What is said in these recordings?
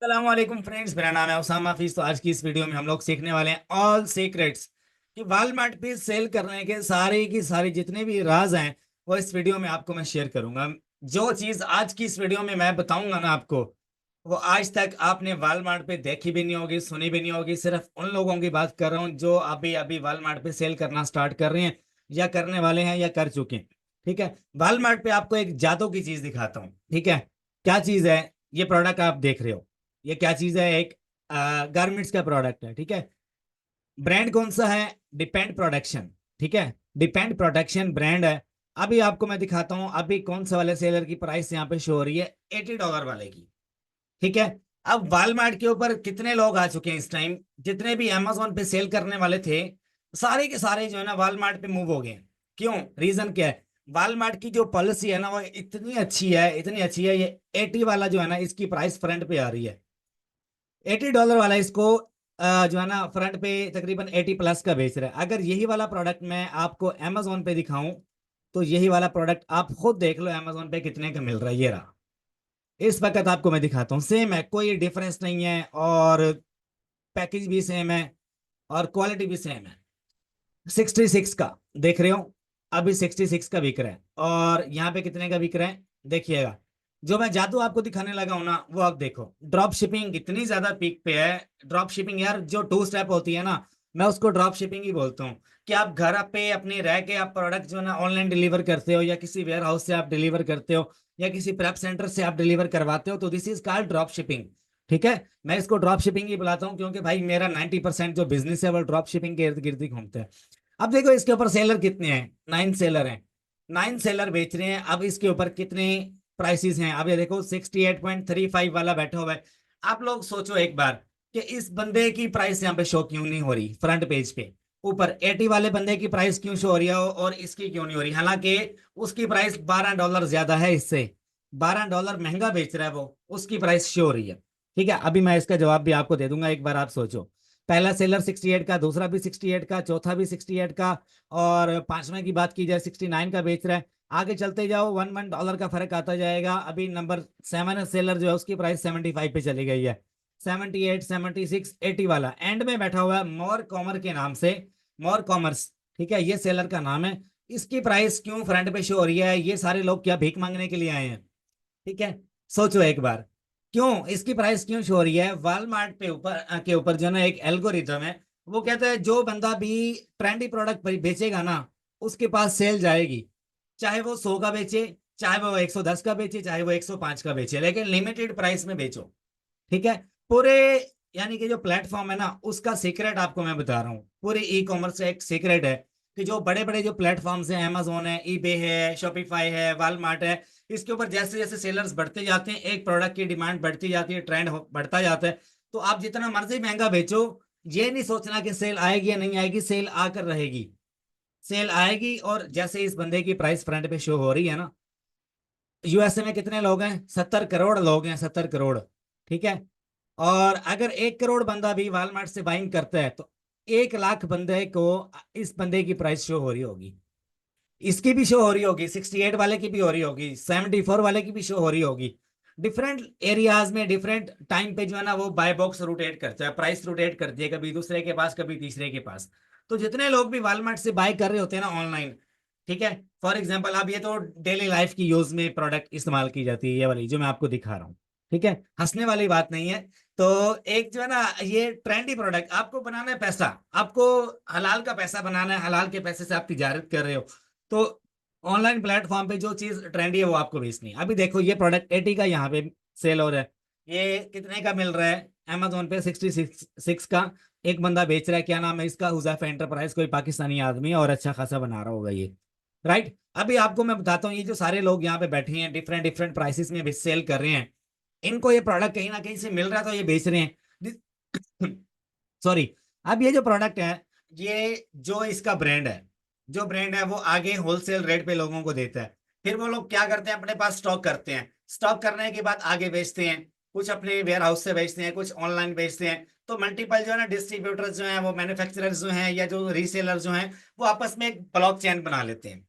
अस्सलाम वालेकुम फ्रेंड्स, मेरा नाम है उसामा हाफिज। तो आज की इस वीडियो में हम लोग सीखने वाले हैं ऑल सीक्रेट्स कि वॉलमार्ट पे सेल करने के सारे की सारे जितने भी राज हैं वो इस वीडियो में आपको मैं शेयर करूंगा। जो चीज आज की इस वीडियो में मैं बताऊंगा ना आपको, वो आज तक आपने वॉलमार्ट पे देखी भी नहीं होगी, सुनी भी नहीं होगी। सिर्फ उन लोगों की बात कर रहा हूँ जो अभी अभी वॉलमार्ट पे सेल करना स्टार्ट कर रहे हैं या करने वाले हैं या कर चुके हैं। ठीक है, वॉलमार्ट पे आपको एक जादू की चीज दिखाता हूँ। ठीक है, क्या चीज है? ये प्रोडक्ट आप देख रहे हो, ये क्या चीज है? एक गारमेंट्स का प्रोडक्ट है। ठीक है, ब्रांड कौन सा है? Depend production. ठीक है, डिपेंड प्रोडक्शन ब्रांड है। अभी आपको मैं दिखाता हूं अभी कौन से वाले सेलर की प्राइस यहाँ पे शो हो रही है, $80 वाले की। ठीक है, अब वॉलमार्ट के ऊपर कितने लोग आ चुके हैं इस टाइम, जितने भी अमेजोन पे सेल करने वाले थे सारे के सारे जो है ना वॉलमार्ट पे मूव हो गए हैं। क्यों? रीजन क्या है? वॉलमार्ट की जो पॉलिसी है ना वो इतनी अच्छी है, इतनी अच्छी है। ये 80 वाला जो है ना इसकी प्राइस फ्रंट पे आ रही है। $80 वाला इसको जो है ना फ्रंट पे तकरीबन 80+ का बेच रहा है। अगर यही वाला प्रोडक्ट मैं आपको अमेजोन पे दिखाऊं तो यही वाला प्रोडक्ट आप खुद देख लो अमेजोन पे कितने का मिल रहा है। ये रहा, इस वक्त आपको मैं दिखाता हूँ। सेम है, कोई डिफरेंस नहीं है, और पैकेज भी सेम है और क्वालिटी भी सेम है। 66 का देख रहे हो, अभी 66 का बिक रहा है। और यहाँ पे कितने का बिक रहा है देखिएगा। जो मैं जादू आपको दिखाने लगा हूं ना वो आप देखो। ड्रॉप शिपिंग इतनी ज्यादा पीक पे है। ड्रॉप शिपिंग यार जो टू स्टेप होती है ना, मैं उसको ड्रॉप शिपिंग ही बोलता हूँ। कि आप घर पे अपने रह के आप प्रोडक्ट जो है ना ऑनलाइन डिलीवर करते हो, या किसी वेयर हाउस से आप डिलीवर करते हो, या किसी प्रेप सेंटर से आप डिलीवर करवाते हो, तो this is called drop shipping. ठीक है, मैं इसको ड्रॉप शिपिंग ही बुलाता हूँ क्योंकि भाई मेरा 90% जो बिजनेस है वो ड्रॉप शिपिंग के इर्द गिर्द ही घूमते हैं। अब देखो इसके ऊपर सेलर कितने हैं, 9 सेलर हैं। 9 सेलर बेच रहे हैं। अब इसके ऊपर कितने प्राइसेस हैं? अब ये देखो 68.35 वाला बैठा हुआ है। आप लोग सोचो एक बार कि इस बंदे की प्राइस यहाँ पे शो क्यों नहीं हो रही फ्रंट पेज पे? ऊपर 80 वाले बंदे की प्राइस क्यों शो हो रही है और इसकी क्यों नहीं हो रही? हालांकि उसकी प्राइस $12 ज्यादा है इससे, $12 महंगा बेच रहा है वो, उसकी प्राइस शो हो रही है। ठीक है, अभी मैं इसका जवाब भी आपको दे दूंगा, एक बार आप सोचो। पहला सेलर 68 का, दूसरा भी 68 का, चौथा भी 68 का, और पांचवें की बात की जाए 69 का बेच रहा है। आगे चलते जाओ, $1 का फर्क आता जाएगा। अभी नंबर 7 सेलर जो है उसकी प्राइस 75 पे चली गई है। 78, 76, 80 वाला एंड में बैठा हुआ है मोर कॉमर के नाम से, मोर कॉमर्स। ठीक है, ये सेलर का नाम है। इसकी प्राइस क्यों फ्रंट पे शो हो रही है? ये सारे लोग क्या भीख मांगने के लिए आए हैं? ठीक है, सोचो एक बार, क्यों इसकी प्राइस क्यों शो हो रही है? वॉलमार्ट पे ऊपर के ऊपर जो ना एक एल्गोरिथम है, वो कहता है जो बंदा भी ट्रेंडी प्रोडक्ट बेचेगा ना उसके पास सेल जाएगी। चाहे वो 100 का बेचे, चाहे वो 110 का बेचे, चाहे वो 105 का बेचे, लेकिन लिमिटेड प्राइस में बेचो। ठीक है, पूरे यानी कि जो प्लेटफॉर्म है ना उसका सीक्रेट आपको मैं बता रहा हूँ। पूरे ई कॉमर्स का एक सीक्रेट है कि जो बड़े बड़े जो प्लेटफॉर्म्स हैं, अमेजोन है, ईबे है, शॉपिफाई है, वॉलमार्ट है, इसके ऊपर जैसे जैसे सेलर्स बढ़ते जाते हैं एक प्रोडक्ट की डिमांड बढ़ती जाती है, ट्रेंड बढ़ता जाता है। तो आप जितना मर्जी महंगा बेचो, ये नहीं सोचना कि सेल आएगी या नहीं आएगी, सेल आकर रहेगी। सेल आएगी। और जैसे इस बंदे की प्राइस फ्रंट पे शो हो रही है ना, यूएसए में कितने लोग हैं? 70 करोड़ लोग हैं, 70 करोड़। ठीक है, और अगर 1 करोड़ बंदा भी वॉलमार्ट से बाइंग करता है तो 1 लाख बंदे को इस बंदे की प्राइस शो हो रही होगी। इसकी भी शो हो रही होगी, 68 वाले की भी हो रही होगी, 74 वाले की भी शो हो रही होगी। डिफरेंट एरियाज में डिफरेंट टाइम पे जो है ना वो बाय बॉक्स रोटेट करता है, प्राइस रोटेट करती है, कभी दूसरे के पास कभी तीसरे के पास। तो जितने लोग भी वॉलमार्ट से बाय कर रहे होते हैं ना ऑनलाइन, ठीक है, फॉर एग्जांपल अब ये तो डेली लाइफ की यूज में प्रोडक्ट इस्तेमाल की जाती है, ये वाली जो मैं आपको दिखा रहा हूँ। ठीक है, हंसने वाली बात नहीं है। तो एक जो है ना ये ट्रेंडी प्रोडक्ट आपको बनाना है, पैसा आपको हलाल का पैसा बनाना है, हलाल के पैसे से आप तिजारत कर रहे हो, तो ऑनलाइन प्लेटफॉर्म पे जो चीज ट्रेंडी है वो आपको बेचनी है। अभी देखो ये प्रोडक्ट 80 का यहाँ पे सेल हो रहा है, ये कितने का मिल रहा है? अमेजोन पे 66 का एक बंदा बेच रहा है। क्या नाम है इसका? हुजैफा एंटरप्राइज, कोई पाकिस्तानी आदमी है और अच्छा खासा बना रहा होगा ये। राइट, अभी आपको मैं बताता हूँ, ये जो सारे लोग यहाँ पे बैठे हैं डिफरेंट डिफरेंट प्राइसेस में भी सेल कर रहे हैं, इनको ये प्रोडक्ट कहीं ना कहीं से मिल रहा है तो ये बेच रहे हैं। सॉरी, अब ये जो प्रोडक्ट है, ये जो इसका ब्रांड है, जो ब्रांड है वो आगे होलसेल रेट पे लोगों को देता है। फिर वो लोग क्या करते हैं, अपने पास स्टॉक करते हैं, स्टॉक करने के बाद आगे बेचते हैं। कुछ अपने वेयर हाउस से बेचते हैं, कुछ ऑनलाइन बेचते हैं। तो मल्टीपल जो है ना डिस्ट्रीब्यूटर्स जो हैं, वो मैन्युफैक्चरर्स जो हैं या जो रीसेलर जो हैं, वो आपस में एक ब्लॉक चेन बना लेते हैं।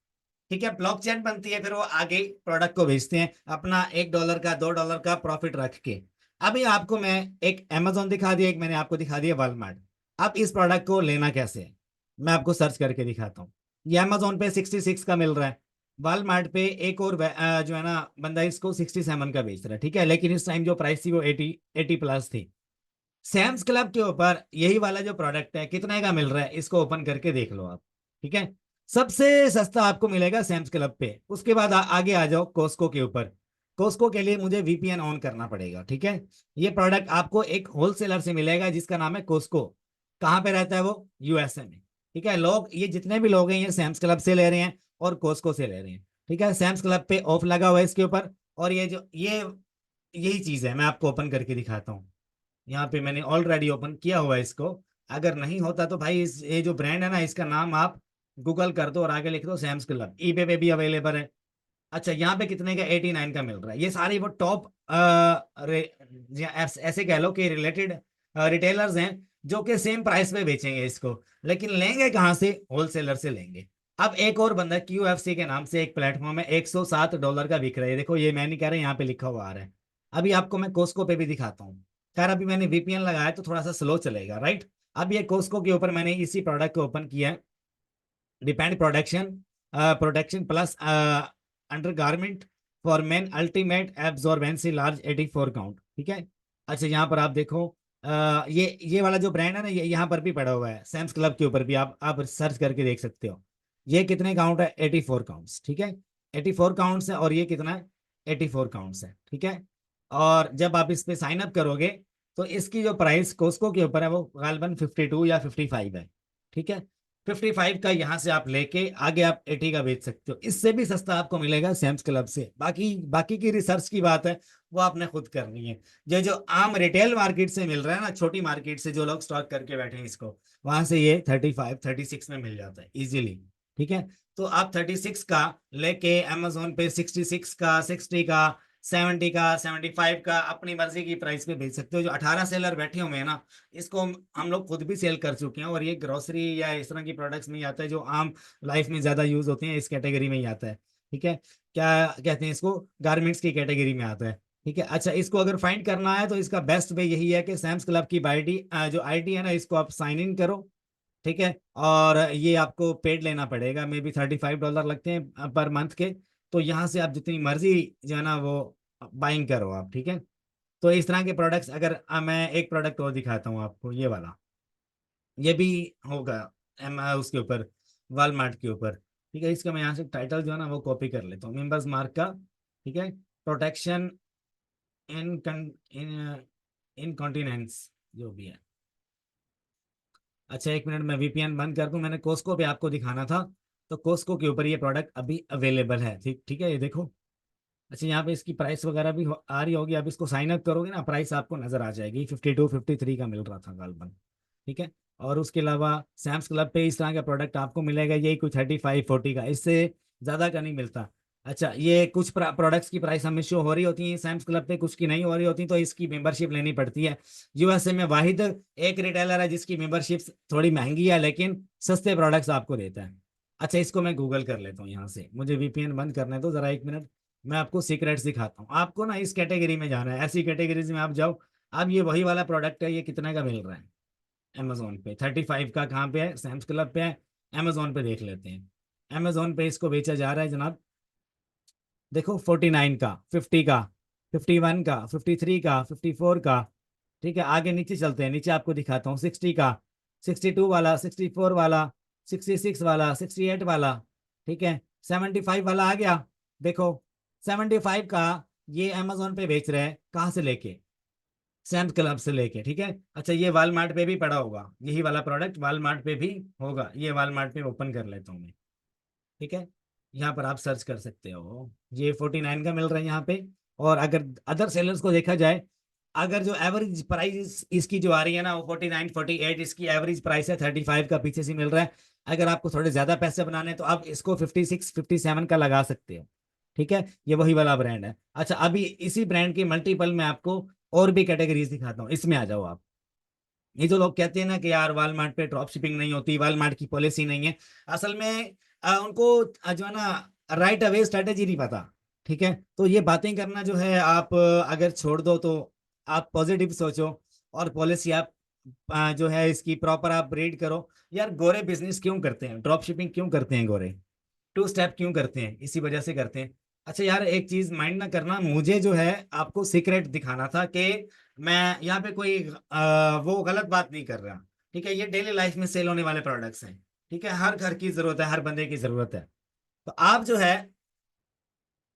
ठीक है, ब्लॉक चेन बनती है, फिर वो आगे प्रोडक्ट को बेचते हैं अपना $1 का $2 का प्रॉफिट रख के। अभी आपको मैं एक Amazon दिखा दिया, एक मैंने आपको दिखा दिया वॉलमार्ट। अब इस प्रोडक्ट को लेना कैसे है, मैं आपको सर्च करके दिखाता हूँ। ये Amazon पे 66 का मिल रहा है, वॉलमार्ट पे एक और जो है ना बंदा इसको 67 का बेच रहा है, ठीक है। लेकिन इस टाइम जो प्राइस थी वो 80 प्लस थी। सैम्स क्लब के ऊपर यही वाला जो प्रोडक्ट है कितने का मिल रहा है, इसको ओपन करके देख लो आप, ठीक है। सबसे सस्ता आपको मिलेगा सैम्स क्लब पे। उसके बाद आगे आ जाओ कोस्को के ऊपर। कोस्को के लिए मुझे वीपीएन ऑन करना पड़ेगा, ठीक है। ये प्रोडक्ट आपको एक होलसेलर से मिलेगा जिसका नाम है कोस्को। कहाँ पे रहता है वो, यूएसए में, ठीक है। लोग ये जितने भी लोग हैं ये सैम्स क्लब से ले रहे हैं और कोस्को से ले रहे हैं, ठीक है। सैम्स क्लब पे ऑफ लगा हुआ है इसके ऊपर। और ये जो ये यही चीज है, मैं आपको ओपन करके दिखाता हूँ। यहाँ पे मैंने ऑलरेडी ओपन किया हुआ है इसको। अगर नहीं होता तो भाई ये जो ब्रांड है ना इसका नाम आप गूगल कर दो और आगे लिख दो सैम्स क्लब। ईबे पे भी अवेलेबल है। अच्छा, यहाँ पे कितने का, 89 का मिल रहा है। ये सारे वो टॉप ऐसे कह लो कि रिलेटेड रिटेलर्स हैं जो कि सेम प्राइस पे बेचेंगे इसको। लेकिन लेंगे कहाँ से, होलसेलर से लेंगे। अब एक और बंदा QFC के नाम से एक प्लेटफॉर्म है, $107 का बिक रहा है। देखो ये मैं नहीं कह रहा, यहाँ पे लिखा हुआ आ रहा है। अभी आपको मैं कोस्को पे भी दिखाता हूँ। खैर अभी मैंने VPN लगाया तो थोड़ा सा स्लो चलेगा, राइट। अब ये कोस्को के ऊपर मैंने इसी प्रोडक्ट को ओपन किया है। Depend production protection plus under garment for main ultimate absorbency large 84 count, ठीक है। अच्छा यहाँ पर आप देखो, ये वाला जो ब्रांड है ना, ये यहाँ पर भी पड़ा हुआ है सैम्स क्लब के ऊपर भी, आप सर्च करके देख सकते हो। ये कितने काउंट है, 84 काउंट्स, ठीक है। 84 काउंट्स है और ये कितना है, 84 काउंट्स है, ठीक है। और जब आप इस पे साइन अप करोगे तो इसकी जो प्राइस कोस्को के ऊपर है वो गालबन 52 या 55 है, ठीक है। 55 का यहाँ से आप लेके आगे आप 80 का बेच सकते हो। इससे भी सस्ता आपको मिलेगा सैम्स क्लब से। बाकी बाकी की रिसर्च की बात है, वो आपने खुद करनी है। जो आम रिटेल मार्केट से मिल रहा है ना, छोटी मार्केट से जो लोग स्टॉक करके बैठे हैं इसको, वहां से ये 35 36 में मिल जाता है इजीली, ठीक है। तो आप 36 का लेके अमेजोन पे 66 का, 60 का, 70 का, 75 का अपनी मर्जी की प्राइस पे बेच सकते हो। जो 18 सेलर बैठे हुए हैं ना, इसको हम लोग खुद भी सेल कर चुके हैं। और ये ग्रोसरी या इस तरह की प्रोडक्ट्स में ही आता है जो आम लाइफ में ज्यादा यूज होते हैं, इस कैटेगरी में ही आता है, ठीक है। क्या कहते हैं इसको, गारमेंट्स की कैटेगरी में आता है, ठीक है। अच्छा, इसको अगर फाइंड करना है तो इसका बेस्ट वे यही है कि सैम्स क्लब की बाईडी जो आईडी है ना, इसको आप साइन इन करो, ठीक है। और ये आपको पेड लेना पड़ेगा, मे बी $35 लगते हैं पर मंथ के। तो यहाँ से आप जितनी मर्जी जो है ना वो बाइंग करो आप, ठीक है। तो इस तरह के प्रोडक्ट्स, अगर मैं एक प्रोडक्ट और दिखाता हूँ आपको, ये वाला, ये भी होगा उसके ऊपर, वॉलमार्ट के ऊपर, ठीक है। इसका मैं यहाँ से टाइटल जो है ना वो कॉपी कर लेता हूँ, मेंबर्स मार्क का, ठीक है। प्रोटेक्शन इन इन इनकॉन्टिनेंस, जो भी है। अच्छा एक मिनट, मैं VPN बंद कर दूं। मैंने कोस्को पे आपको दिखाना था, तो कोस्को के ऊपर ये प्रोडक्ट अभी अवेलेबल है, ठीक ठीक है, ये देखो। अच्छा यहाँ पे इसकी प्राइस वगैरह भी आ रही होगी। आप इसको साइन अप करोगे ना, प्राइस आपको नजर आ जाएगी। 52 53 का मिल रहा था गालबन, ठीक है। और उसके अलावा सैम्स क्लब पे इस तरह का प्रोडक्ट आपको मिलेगा यही कुछ 35 40 का, इससे ज्यादा का नहीं मिलता। अच्छा, ये कुछ प्रोडक्ट्स की प्राइस हमें शो हो रही होती है सैम्स क्लब पे, कुछ की नहीं हो रही होती, तो इसकी मेंबरशिप लेनी पड़ती है। यूएसए में वाहिद एक रिटेलर है जिसकी मेंबरशिप थोड़ी महंगी है लेकिन सस्ते प्रोडक्ट्स आपको देता है। अच्छा, इसको मैं गूगल कर लेता हूँ यहाँ से, मुझे VPN बंद करने दो जरा, एक मिनट। मैं आपको सीक्रेट्स दिखाता हूँ। आपको ना इस कैटेगरी में जाना है, ऐसी कैटेगरीज में आप जाओ। अब ये वही वाला प्रोडक्ट है, ये कितने का मिल रहा है अमेजोन पे, 35 का कहाँ पे है, सैम्स क्लब पे है। अमेजोन पे देख लेते हैं। अमेजोन पे इसको बेचा जा रहा है जनाब, देखो 49 का, 50 का, 51 का, 53 का, 54 का, ठीक है। आगे नीचे चलते हैं, नीचे आपको दिखाता हूँ 60 का, 62 वाला, 64 वाला, 66 वाला, 68 वाला, ठीक है। 75 वाला आ गया, देखो 75 का ये अमेजोन पे बेच रहे हैं, कहाँ से लेके, सैम्स क्लब से लेके, ठीक है। अच्छा, ये वालमार्ट पे भी पड़ा होगा, यही वाला प्रोडक्ट वालमार्ट पे भी होगा। ये वालमार्ट पे ओपन कर लेता हूँ मैं, ठीक है। यहाँ पर आप सर्च कर सकते हो, ये 49 का मिल रहा है यहाँ पे। और अगर अदर सेलर्स को देखा जाए, अगर जो एवरेज प्राइस इसकी जो आ रही है ना वो 49 48, इसकी एवरेज प्राइस है 35 का, पीछे से मिल रहा है। अगर आपको थोड़े ज्यादा पैसे बनाने हैं तो आप इसको 56 57 का लगा सकते हो, ठीक है। ये वही वाला ब्रांड है। अच्छा, अभी इसी ब्रांड के मल्टीपल में आपको और भी कैटेगरीज दिखाता हूँ, इसमें आ जाओ आप। ये जो लोग कहते हैं ना कि यार वालमार्ट पे ड्रॉप शिपिंग नहीं होती, वालमार्ट की पॉलिसी नहीं है, असल में उनको जो है ना राइट अवे स्ट्रेटेजी नहीं पता, ठीक है। तो ये बातें करना जो है आप अगर छोड़ दो तो आप पॉजिटिव सोचो और पॉलिसी आप जो है इसकी प्रॉपर आप रीड करो। यार गोरे बिजनेस क्यों करते हैं, ड्रॉप शिपिंग क्यों करते हैं गोरे, टू स्टेप क्यों करते हैं, इसी वजह से करते हैं। अच्छा यार एक चीज माइंड ना करना, मुझे जो है आपको सीक्रेट दिखाना था कि मैं यहाँ पे कोई वो गलत बात नहीं कर रहा। ठीक है, ये डेली लाइफ में सेल होने वाले प्रोडक्ट्स हैं। ठीक है, हर घर की जरूरत है, हर बंदे की जरूरत है। तो आप जो है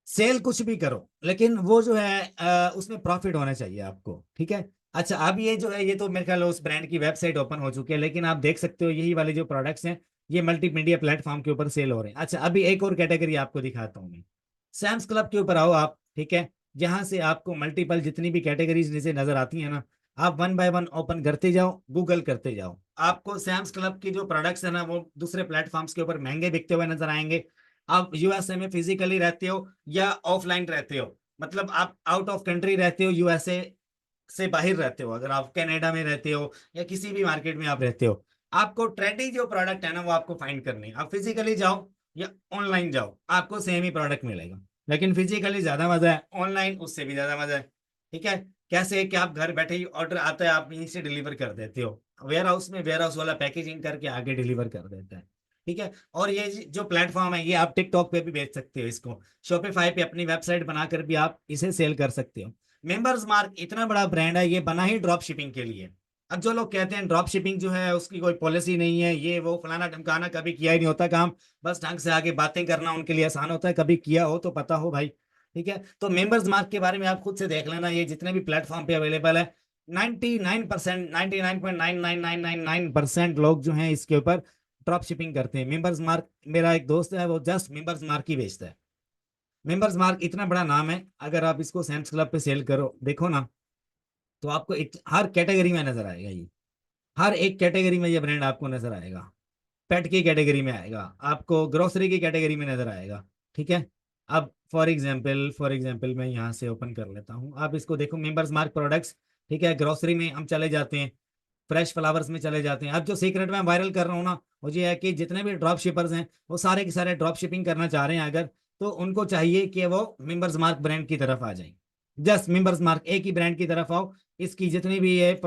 सेल कुछ भी करो, लेकिन वो जो है उसमें प्रॉफिट होना चाहिए आपको। ठीक है। अच्छा अब ये जो है ये तो मेरे ख्याल उस ब्रांड की वेबसाइट ओपन हो चुकी है, लेकिन आप देख सकते हो यही वाले जो प्रोडक्ट्स हैं ये मल्टीमीडिया प्लेटफॉर्म के ऊपर सेल हो रहे हैं। अच्छा अभी एक और कैटेगरी आपको दिखाता हूँ मैं। सैम्स क्लब के ऊपर आओ आप। ठीक है, जहां से आपको मल्टीपल जितनी भी कैटेगरीज नीचे नजर आती है ना, आप वन बाय वन ओपन करते जाओ, गूगल करते जाओ। आपको सैम्स क्लब की जो प्रोडक्ट्स है ना वो दूसरे प्लेटफॉर्म्स के ऊपर महंगे बिकते हुए नजर आएंगे। आप यूएसए में फिजिकली रहते हो या ऑफलाइन रहते हो, मतलब आप आउट ऑफ कंट्री रहते हो, यूएसए से बाहर रहते हो, अगर आप कनाडा में रहते हो या किसी भी मार्केट में आप रहते हो, आपको ट्रेंडी जो प्रोडक्ट है ना वो आपको फाइंड करनी है। आप फिजिकली जाओ या ऑनलाइन जाओ, आपको सेम ही प्रोडक्ट मिलेगा, लेकिन फिजिकली ज्यादा मजा है, ऑनलाइन उससे भी ज्यादा मजा है। ठीक है, कैसे कि आप घर बैठे ही ऑर्डर आता है, आप यहीं से डिलीवर कर देते हो, वेयर हाउस में वेयर हाउस वाला पैकेजिंग करके आगे डिलीवर कर देता है। ठीक है, और ये जो प्लेटफॉर्म है ये आप टिकटॉक पे भी बेच सकते हो, इसको शॉपिफाई पे अपनी वेबसाइट बनाकर भी आप इसे सेल कर सकते हो। मेंबर्स मार्क इतना बड़ा ब्रांड है, ये बना ही ड्रॉप शिपिंग के लिए। अब जो लोग कहते हैं ड्रॉप शिपिंग जो है उसकी कोई पॉलिसी नहीं है, ये वो फलाना ढमकाना, कभी किया ही नहीं होता काम, बस ढंग से आगे बातें करना उनके लिए आसान होता है, कभी किया हो तो पता हो भाई। ठीक है, तो मेंबर्स मार्क के बारे में आप खुद से देख लेना, ये जितने भी प्लेटफॉर्म पे अवेलेबल है 99%, 99.99999% लोग जो हैं इसके ऊपर ड्रॉप शिपिंग करते हैं। मेंबर्स मार्क, मेरा एक दोस्त है वो जस्ट मेंबर्स मार्क ही बेचता है। मेंबर्स मार्क इतना बड़ा नाम है, अगर आप इसको सैम्स क्लब पे सेल करो देखो ना, तो आपको हर कैटेगरी में नजर आएगा ये, हर एक कैटेगरी में ये ब्रांड आपको नजर आएगा। पेट की कैटेगरी में आएगा, आपको ग्रोसरी की कैटेगरी में नजर आएगा। ठीक है, अब फॉर एग्जाम्पल मैं यहाँ से ओपन कर लेता हूँ, आप इसको देखो मेंबर्स मार्क प्रोडक्ट्स। ठीक है, ग्रोसरी में हम चले जाते हैं, फ्रेश फ्लावर्स में चले जाते हैं। अब जो सीक्रेट में वायरल कर रहा हूँ ना, वो ये है कि जितने भी ड्रॉप शिपर्स हैं वो सारे के सारे ड्रॉप शिपिंग करना चाह रहे हैं अगर, तो उनको चाहिए कि वो मेंबर्स मार्क ब्रांड की तरफ आ जाए। जस्ट मेंबर्स मार्क एक ही ब्रांड की तरफ आओ, इसकी जितनी भी ये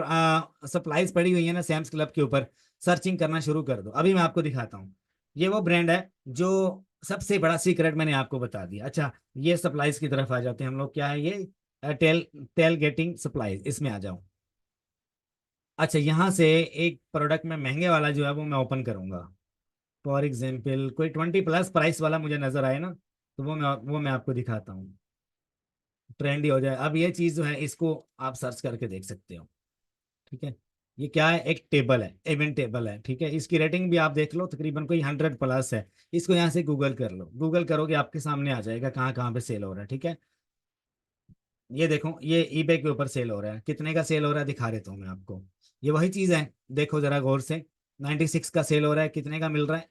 सप्लाईज पड़ी हुई है ना सैम्स क्लब के ऊपर, सर्चिंग करना शुरू कर दो। अभी मैं आपको दिखाता हूँ, ये वो ब्रांड है जो सबसे बड़ा सीक्रेट मैंने आपको बता दिया। अच्छा ये सप्लाईज की तरफ आ जाते हैं हम लोग, क्या है ये, टेल टेल गेटिंग सप्लाईज, इसमें आ जाओ। अच्छा यहाँ से एक प्रोडक्ट में महंगे वाला जो है वो मैं ओपन करूंगा। फॉर एग्जाम्पल कोई 20+ प्राइस वाला मुझे नजर आए ना, तो वो मैं आपको दिखाता हूँ, ट्रेंडी हो जाए। अब ये चीज जो है इसको आप सर्च करके देख सकते हो। ठीक है, ये क्या है, एक टेबल है, इवेंट टेबल है। ठीक है, इसकी रेटिंग भी आप देख लो, तकरीबन कोई 100+ है। इसको यहाँ से गूगल कर लो, गूगल करोगे आपके सामने आ जाएगा कहाँ कहाँ पे सेल हो रहा है। ठीक है, ये देखो ये ईबे के ऊपर सेल हो रहा है, कितने का सेल हो रहा है दिखा देता हूँ मैं आपको। ये वही चीज है, देखो जरा गौर से, 96 का सेल हो रहा है, कितने का मिल रहा है,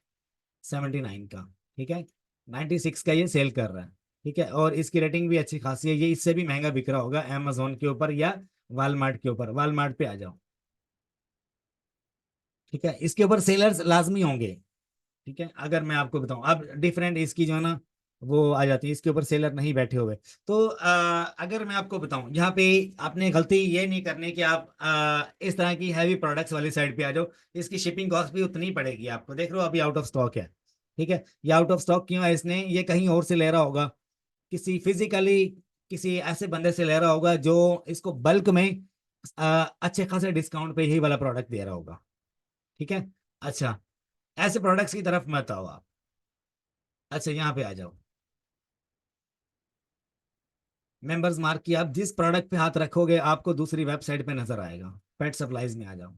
79 का। ठीक है, 96 का ये सेल कर रहा है। ठीक है, और इसकी रेटिंग भी अच्छी खासी है, ये इससे भी महंगा बिक रहा होगा अमेजोन के ऊपर या वालमार्ट के ऊपर। वालमार्ट पे आ जाओ। ठीक है, इसके ऊपर सेलर्स लाजमी होंगे। ठीक है, अगर मैं आपको बताऊं अब डिफरेंट इसकी जो है ना वो आ जाती है, इसके ऊपर सेलर नहीं बैठे हुए। तो अगर मैं आपको बताऊं यहाँ पे आपने गलती ये नहीं करनी कि आप इस तरह की हैवी प्रोडक्ट्स वाली साइड पे आ जाओ, इसकी शिपिंग कॉस्ट भी उतनी ही पड़ेगी आपको। देख लो अभी आउट ऑफ स्टॉक है। ठीक है, ये आउट ऑफ स्टॉक क्यों है, इसने ये कहीं और से ले रहा होगा, किसी फिजिकली किसी ऐसे बंदे से ले रहा होगा जो इसको बल्क में अच्छे खासे डिस्काउंट पे यही वाला प्रोडक्ट दे रहा होगा। ठीक है, अच्छा ऐसे प्रोडक्ट्स की तरफ मत आओ आप। अच्छा यहाँ पे आ जाओ, मेंबर्स मार्क की आप जिस प्रोडक्ट पे हाथ रखोगे आपको दूसरी वेबसाइट पे नजर आएगा। पेट सप्लाईज में आ जाओ,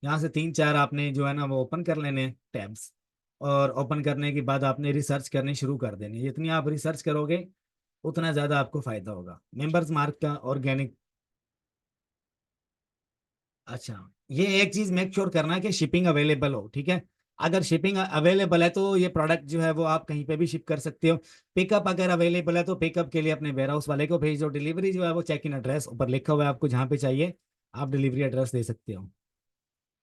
यहाँ से 3-4 आपने जो है ना वो ओपन कर लेने टैब्स, और ओपन करने के बाद आपने रिसर्च करनी शुरू कर देनी। जितनी आप रिसर्च करोगे उतना ज्यादा आपको फायदा होगा मेंबर्स मार्क का ऑर्गेनिक। अच्छा ये एक चीज मेक श्योर करना कि शिपिंग अवेलेबल हो। ठीक है, अगर शिपिंग अवेलेबल है तो ये प्रोडक्ट जो है वो आप कहीं पे भी शिप कर सकते हो। पिकअप अगर अवेलेबल है तो पिकअप के लिए अपने वेयर हाउस वाले को भेज दो। डिलीवरी जो है वो चेक इन एड्रेस ऊपर लिखा हुआ है, आपको जहाँ पे चाहिए आप डिलीवरी एड्रेस दे सकते हो।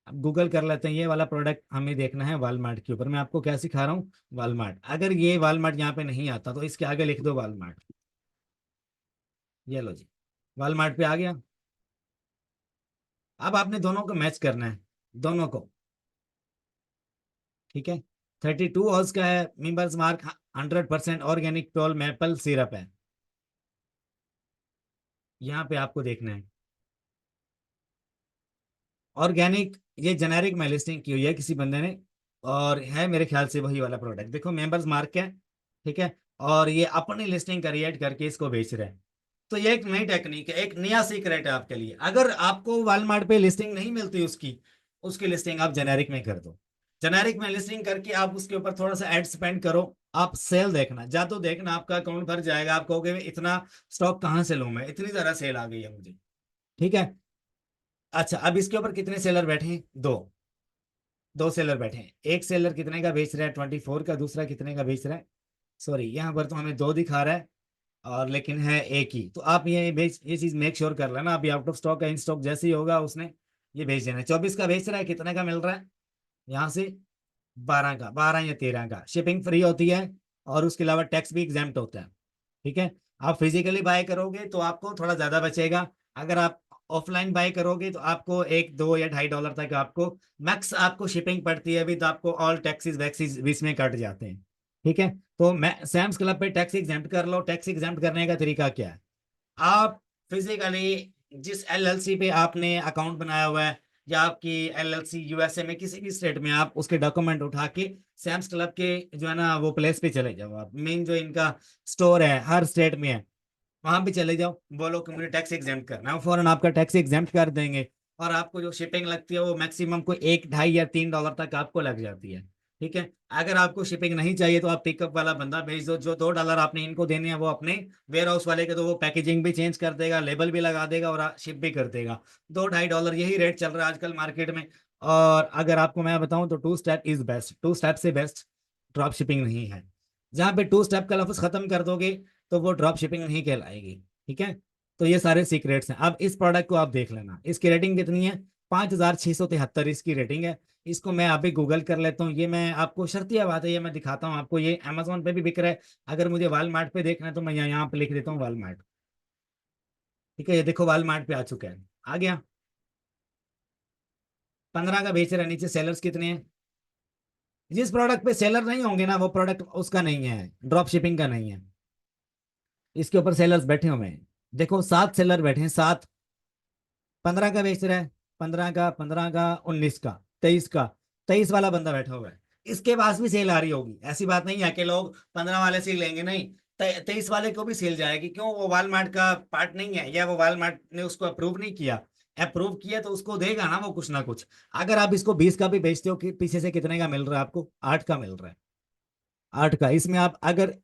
अब गूगल कर लेते हैं, ये वाला प्रोडक्ट हमें देखना है वालमार्ट के ऊपर। मैं आपको क्या सिखा रहा हूँ, वालमार्ट। अगर ये वालमार्ट यहाँ पे नहीं आता तो इसके आगे लिख दो वालमार्ट। ये लो जी, वालमार्ट पे आ गया। अब आपने दोनों को मैच करना है, दोनों को। ठीक है, 32 ऑज का है, मीबल्स mark 100% organic pure maple syrup है। यहाँ पे आपको देखना है ऑर्गेनिक, ये जेनेरिक में लिस्टिंग की हुई है किसी बंदे ने, और है मेरे ख्याल से वही वाला प्रोडक्ट। देखो मेंबर्स मार्क है, ठीक है, और ये अपनी लिस्टिंग क्रिएट करके इसको बेच रहे हैं। तो ये एक नई टेक्निक है, एक नया सीक्रेट है आपके लिए। अगर आपको वॉलमार्ट पे लिस्टिंग नहीं मिलती उसकी, उसकी लिस्टिंग आप जेनेरिक में कर दो। जेनेरिक में लिस्टिंग करके आप उसके ऊपर थोड़ा सा एड स्पेंड करो। आप सेल देखना, जा तो देखना, आपका अकाउंट भर जाएगा, आप कहोगे इतना स्टॉक कहाँ से लूं मैं, इतनी ज्यादा सेल आ गई है मुझे। ठीक है। अच्छा, अब इसके ऊपर कितने सेलर बैठे हैं? दो। दो सेलर बैठे हैं। एक सेलर कितने का बेच रहा है? 24 का। दूसरा कितने का बेच रहा है? सॉरी, यहाँ पर तो हमें दो दिखा रहा है, और लेकिन है एक ही। तो आप ये चीज मेक श्योर कर लेना, अभी आउट ऑफ स्टॉक का इन स्टॉक जैसे ही होगा उसने ये भेज देना है। 24 का बेच रहा है, कितने का मिल रहा है यहाँ से? 12 का, 12 या 13 का। शिपिंग फ्री होती है, और उसके अलावा टैक्स भी एग्जेम्प्ट होता है। ठीक है। आप फिजिकली बाय करोगे तो आपको थोड़ा ज्यादा बचेगा। अगर आप ऑफलाइन बाय करोगे तो आपको 1, 2 या $2.5 तक आपको मैक्स आपको शिपिंग पड़ती है। अभी तो आपको ऑल टैक्सेस वैक्सीज बीच में कट जाते हैं। ठीक है। तो मैं सैम्स क्लब पे टैक्स एग्जेम्प्ट कर लो। टैक्स एग्जेम्प्ट करने का तरीका क्या है? आप फिजिकली जिस एलएलसी पे आपने अकाउंट बनाया हुआ है, या आपकी एलएलसी यूएसए में किसी भी स्टेट में, आप उसके डॉक्यूमेंट उठा के सैम्स क्लब के जो है ना वो प्लेस पे चले जाओ। आप मेन जो इनका स्टोर है हर स्टेट में है, वहां पे चले जाओ, बोलो कि मुझे टैक्स एग्जेम्प्ट करना है, वो फौरन आपका टैक्स एग्जेम्प्ट कर देंगे। और आपको जो शिपिंग लगती है वो मैक्सिमम को 1, 2.5 या $3 तक आपको लग जाती है। ठीक है। अगर आपको शिपिंग नहीं चाहिए तो आप पिकअप वाला बंदा भेज दो, जो $2 आपने इनको देने हैं वो अपने वेयर हाउस वाले के, तो वो पैकेजिंग भी चेंज कर देगा, लेबल भी लगा देगा, और शिप भी कर देगा। $2, 2.5 यही रेट चल रहा है आजकल मार्केट में। और अगर आपको मैं बताऊं तो 2 स्टेप इज बेस्ट, 2 स्टेप से बेस्ट ड्रॉप शिपिंग नहीं है। जहां पे 2 स्टेप का लफ्ज खत्म कर दोगे तो वो ड्रॉप शिपिंग नहीं कहलाएगी। ठीक है। तो ये सारे सीक्रेट्स हैं। अब इस प्रोडक्ट को आप देख लेना, इसकी रेटिंग कितनी है? 5,673 इसकी रेटिंग है। इसको मैं अभी गूगल कर लेता हूँ। ये मैं आपको शर्तिया बात है, ये मैं दिखाता हूँ आपको। ये अमेजोन पे भी बिक रहा है। अगर मुझे वालमार्ट पे देखना है तो मैं यहाँ पे लिख देता हूँ वालमार्ट। ठीक है, ये देखो वालमार्ट पे आ चुका है, आ गया। 15 का बेच रहा है। नीचे सेलर्स कितने हैं? जिस प्रोडक्ट पे सेलर नहीं होंगे ना वो प्रोडक्ट उसका नहीं है, ड्रॉप शिपिंग का नहीं है। इसके ऊपर सेलर्स बैठे हुए हैं। देखो 7 सेलर बैठे हैं, 7। 15 का बेच रहा है, 15 का, 15 का, 19 का, 23 का। 23 वाला बंदा बैठा हुआ है, इसके पास भी सेल आ रही होगी। ऐसी बात नहीं है कि लोग 15 वाले से ही लेंगे, नहीं। 23 वाले को भी सेल जाएगी। क्यों? वो वालमार्ट का पार्ट नहीं है, या वो वालमार्ट ने उसको अप्रूव नहीं किया। अप्रूव किया तो उसको देगा ना वो कुछ ना कुछ। अगर आप इसको 20 का भी बेचते हो, कि पीछे से कितने का मिल रहा है आपको? 8 का मिल रहा है। 8 का। इसमें आप अगर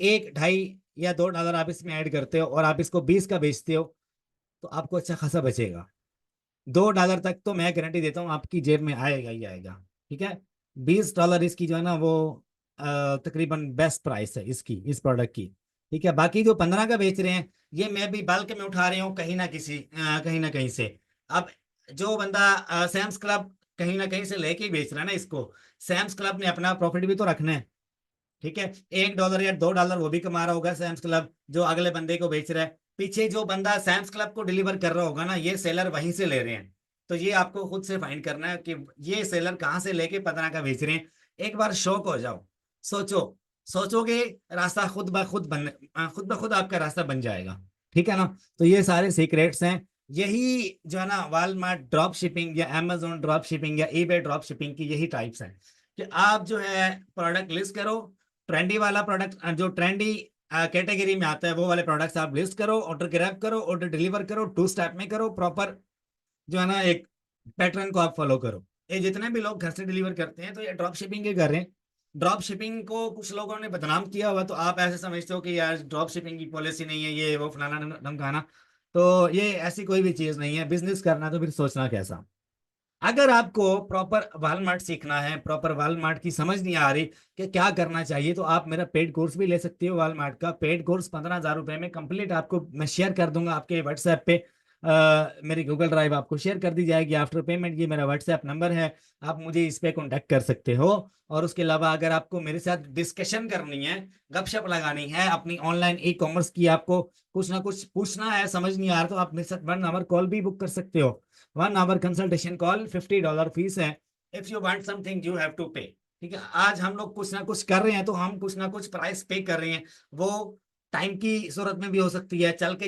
1, 2.5 या $2 आप इसमें ऐड करते हो और आप इसको 20 का बेचते हो, तो आपको अच्छा खासा बचेगा। $2 तक तो मैं गारंटी देता हूँ आपकी जेब में आएगा ही आएगा। ठीक है। $20 इसकी जो है ना वो तकरीबन बेस्ट प्राइस है इसकी, इस प्रोडक्ट की। ठीक है। बाकी जो 15 का बेच रहे हैं, ये मैं भी बल्क में उठा रही हूँ कहीं ना कहीं से। अब जो बंदा सैम्स क्लब कहीं ना कहीं से लेके ही बेच रहा है ना इसको, सैम्स क्लब ने अपना प्रॉफिट भी तो रखना है। ठीक है। $1 या $2 वो भी कमा रहा होगा सैम्स क्लब, जो अगले बंदे को बेच रहा है। पीछे जो बंदा सैम्स क्लब को डिलीवर कर रहा होगा ना, ये सेलर वहीं से ले रहे हैं। तो ये आपको खुद से फाइंड करना है कि ये सेलर कहाँ से लेके 15 का बेच रहे हैं। एक बार शौक हो जाओ, सोचो, सोचोगे, रास्ता खुद ब खुद आपका रास्ता बन जाएगा। ठीक है ना। तो ये सारे सीक्रेट्स हैं। यही जो है ना वालमार्ट ड्रॉप शिपिंग या अमेजोन ड्रॉप शिपिंग या ईबे ड्रॉप शिपिंग की यही टाइप्स हैं, कि आप जो है प्रोडक्ट लिस्ट करो। ट्रेंडी वाला प्रोडक्ट, जो ट्रेंडी कैटेगरी में आता है वो वाले प्रोडक्ट्स आप लिस्ट करो, ऑर्डर ग्रैब करो, ऑर्डर डिलीवर करो, 2 स्टेप में करो प्रॉपर। जो है ना एक पैटर्न को आप फॉलो करो। ये जितने भी लोग घर से डिलीवर करते हैं तो ये ड्रॉप शिपिंग के कर रहे हैं। ड्रॉप शिपिंग को कुछ लोगों ने बदनाम किया हुआ, तो आप ऐसे समझते हो कि यार ड्रॉप शिपिंग की पॉलिसी नहीं है, ये वो फलाना ढमकाना। तो ये ऐसी कोई भी चीज नहीं है। बिजनेस करना तो फिर सोचना कैसा। अगर आपको प्रॉपर वॉलमार्ट सीखना है, प्रॉपर वॉलमार्ट की समझ नहीं आ रही कि क्या करना चाहिए, तो आप मेरा पेड कोर्स भी ले सकते हो। वॉलमार्ट का पेड कोर्स 15,000 रुपए में कंप्लीट आपको मैं शेयर कर दूंगा आपके व्हाट्सएप पे। मेरी गूगल ड्राइव आपको शेयर कर दी जाएगी आफ्टर पेमेंट। ये मेरा व्हाट्सएप नंबर है, आप मुझे इस पे कॉन्टेक्ट कर सकते हो। और उसके अलावा अगर आपको मेरे साथ डिस्कशन करनी है, गपशप लगानी है अपनी ऑनलाइन ई कॉमर्स की, आपको कुछ ना कुछ पूछना है, समझ नहीं आ रहा, तो आप मेरे साथ 1 आवर कॉल भी बुक कर सकते हो। 1 आवर कंसल्टेशन कॉल, $50 फीस है। If you want something you have to pay. ठीक है, आज हम लोग कुछ ना कुछ कर रहे हैं तो हम कुछ ना कुछ प्राइस पे कर रहे हैं। वो टाइम की सूरत में भी हो सकती है, चल के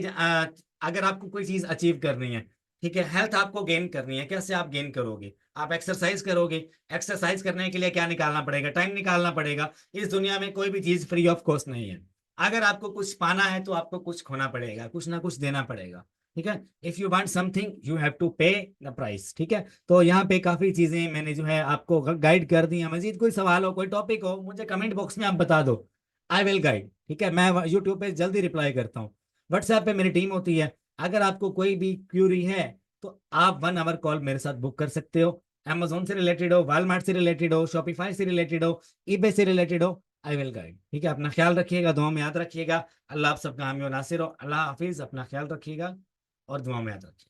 अगर आपको कोई चीज अचीव करनी है, ठीक है, हेल्थ आपको गेन करनी है, कैसे आप गेन करोगे? आप एक्सरसाइज करोगे। एक्सरसाइज करने के लिए क्या निकालना पड़ेगा? टाइम निकालना पड़ेगा। इस दुनिया में कोई भी चीज फ्री ऑफ कॉस्ट नहीं है। अगर आपको कुछ पाना है तो आपको कुछ खोना पड़ेगा, कुछ ना कुछ देना पड़ेगा। ठीक है, if you want something you have to pay the price. ठीक है, तो यहाँ पे काफी चीजें मैंने जो है आपको गाइड कर दी है। मजीद कोई सवाल हो, कोई टॉपिक हो, मुझे कमेंट बॉक्स में आप बता दो, आई विल गाइड। ठीक है, मैं यूट्यूब पे जल्दी रिप्लाई करता हूँ। व्हाट्सएप पे मेरी टीम होती है। अगर आपको कोई भी क्यूरी है तो आप 1 आवर कॉल मेरे साथ बुक कर सकते हो। Amazon से रिलेटेड हो, वॉलमार्ट से रिलेटेड हो, शॉपिफाई से रिलेटेड हो, ईबे से रिलेटेड हो, आई विल गाइड। ठीक है, अपना ख्याल रखिएगा, दुआ में याद रखिएगा। अल्लाह आप सबका हामी और नासिर हो। अल्लाह हाफिज, अपना ख्याल रखिएगा और दुआ में याद रखिएगा।